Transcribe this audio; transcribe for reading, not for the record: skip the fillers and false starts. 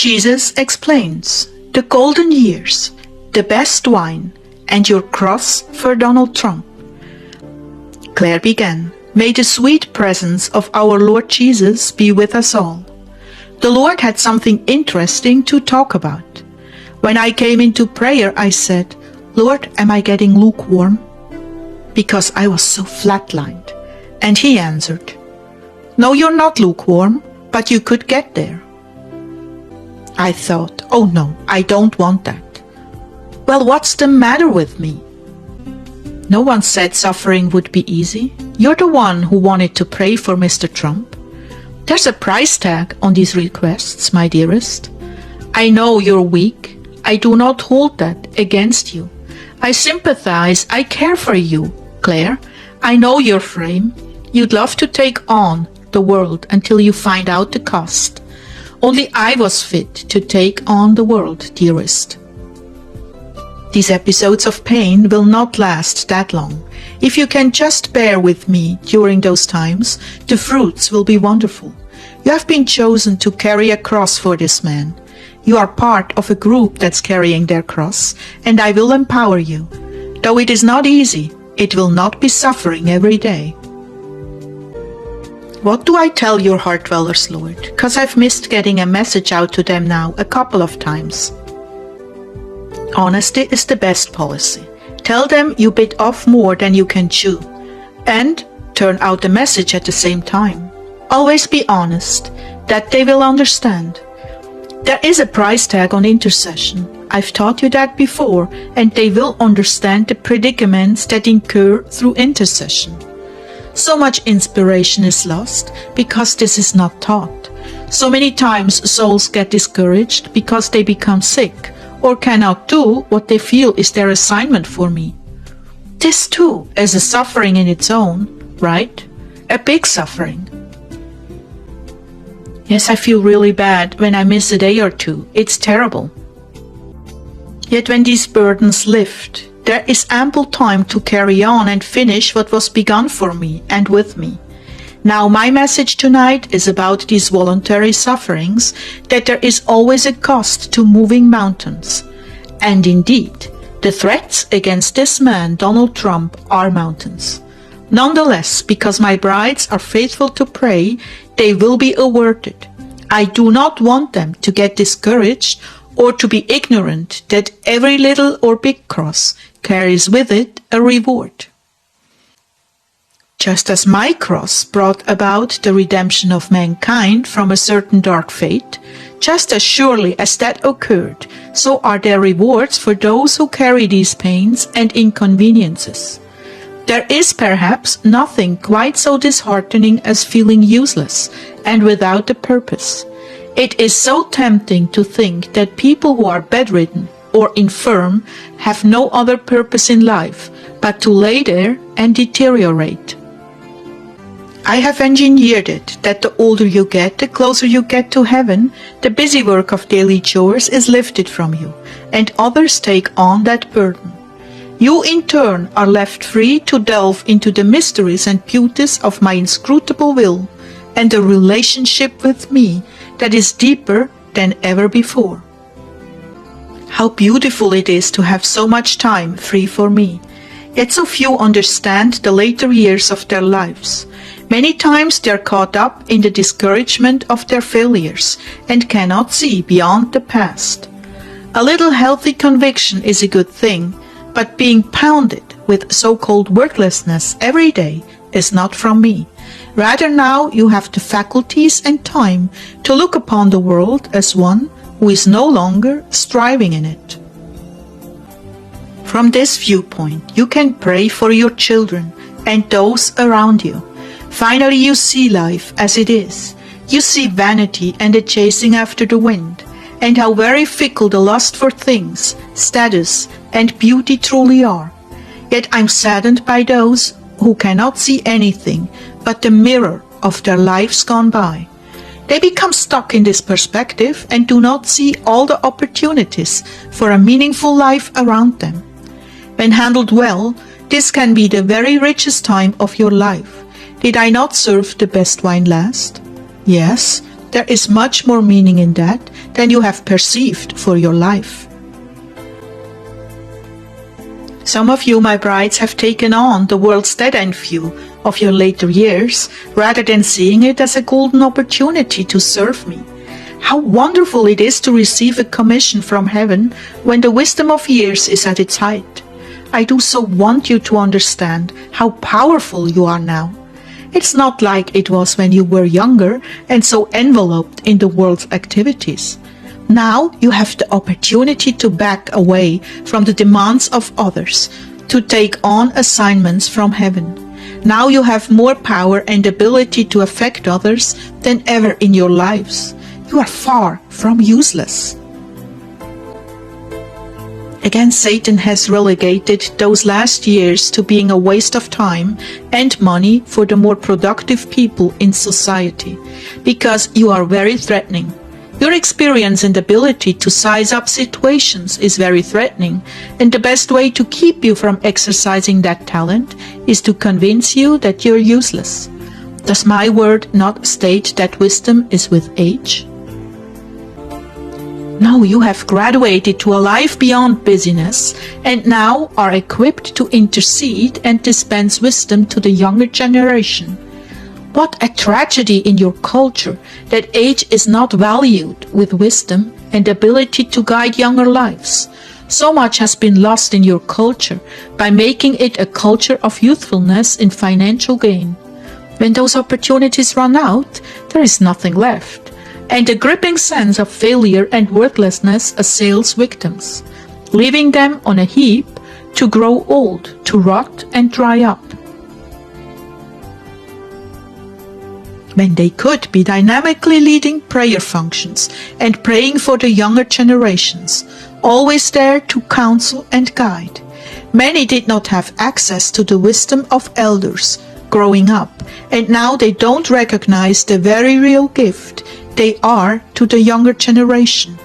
Jesus explains the golden years, the best wine, and your cross for Donald Trump. Clare began, "May the sweet presence of our Lord Jesus be with us all." The Lord had something interesting to talk about. When I came into prayer, I said, "Lord, am I getting lukewarm?" Because I was so flatlined. And he answered, "No, you're not lukewarm, but you could get there." I thought, "Oh no, I don't want that." Well, what's the matter with me? No one said suffering would be easy. You're the one who wanted to pray for Mr. Trump. There's a price tag on these requests, my dearest. I know you're weak. I do not hold that against you. I sympathize. I care for you, Clare. I know your frame. You'd love to take on the world until you find out the cost. Only I was fit to take on the world, dearest. These episodes of pain will not last that long. If you can just bear with me during those times, the fruits will be wonderful. You have been chosen to carry a cross for this man. You are part of a group that's carrying their cross, and I will empower you. Though it is not easy, it will not be suffering every day. What do I tell your heart dwellers, Lord? 'Cause I've missed getting a message out to them now a couple of times. Honesty is the best policy. Tell them you bit off more than you can chew, and turn out the message at the same time. Always be honest, that they will understand. There is a price tag on intercession. I've taught you that before, and they will understand the predicaments that incur through intercession. So much inspiration is lost because this is not taught. So many times souls get discouraged because they become sick or cannot do what they feel is their assignment for me. This too is a suffering in its own, right? A big suffering. Yes, I feel really bad when I miss a day or two. It's terrible. Yet when these burdens lift, there is ample time to carry on and finish what was begun for me and with me. Now my message tonight is about these voluntary sufferings, that there is always a cost to moving mountains. And indeed, the threats against this man, Donald Trump, are mountains. Nonetheless, because my brides are faithful to pray, they will be averted. I do not want them to get discouraged or to be ignorant that every little or big cross carries with it a reward. Just as my cross brought about the redemption of mankind from a certain dark fate, just as surely as that occurred, so are there rewards for those who carry these pains and inconveniences. There is perhaps nothing quite so disheartening as feeling useless and without a purpose. It is so tempting to think that people who are bedridden or infirm have no other purpose in life but to lay there and deteriorate. I have engineered it that the older you get, the closer you get to heaven, the busy work of daily chores is lifted from you, and others take on that burden. You in turn are left free to delve into the mysteries and beauties of my inscrutable will and a relationship with me that is deeper than ever before. How beautiful it is to have so much time free for me. Yet so few understand the later years of their lives. Many times they are caught up in the discouragement of their failures and cannot see beyond the past. A little healthy conviction is a good thing, but being pounded with so-called worthlessness every day is not from me. Rather, now you have the faculties and time to look upon the world as one who is no longer striving in it. From this viewpoint, you can pray for your children and those around you. Finally, you see life as it is. You see vanity and the chasing after the wind, and how very fickle the lust for things, status, and beauty truly are. Yet I'm saddened by those who cannot see anything but the mirror of their lives gone by. They become stuck in this perspective and do not see all the opportunities for a meaningful life around them. When handled well, this can be the very richest time of your life. Did I not serve the best wine last? Yes, there is much more meaning in that than you have perceived for your life. Some of you, my brides, have taken on the world's dead-end view of your later years rather than seeing it as a golden opportunity to serve me. How wonderful it is to receive a commission from heaven when the wisdom of years is at its height. I do so want you to understand how powerful you are now. It's not like it was when you were younger and so enveloped in the world's activities. Now you have the opportunity to back away from the demands of others, to take on assignments from heaven. Now you have more power and ability to affect others than ever in your lives. You are far from useless. Again, Satan has relegated those last years to being a waste of time and money for the more productive people in society, because you are very threatening. Your experience and ability to size up situations is very threatening, and the best way to keep you from exercising that talent is to convince you that you're useless. Does my word not state that wisdom is with age? Now you have graduated to a life beyond busyness and now are equipped to intercede and dispense wisdom to the younger generation. What a tragedy in your culture that age is not valued with wisdom and ability to guide younger lives. So much has been lost in your culture by making it a culture of youthfulness in financial gain. When those opportunities run out, there is nothing left, and a gripping sense of failure and worthlessness assails victims, leaving them on a heap to grow old, to rot and dry up. When they could be dynamically leading prayer functions and praying for the younger generations, always there to counsel and guide. Many did not have access to the wisdom of elders growing up, and now they don't recognize the very real gift they are to the younger generation.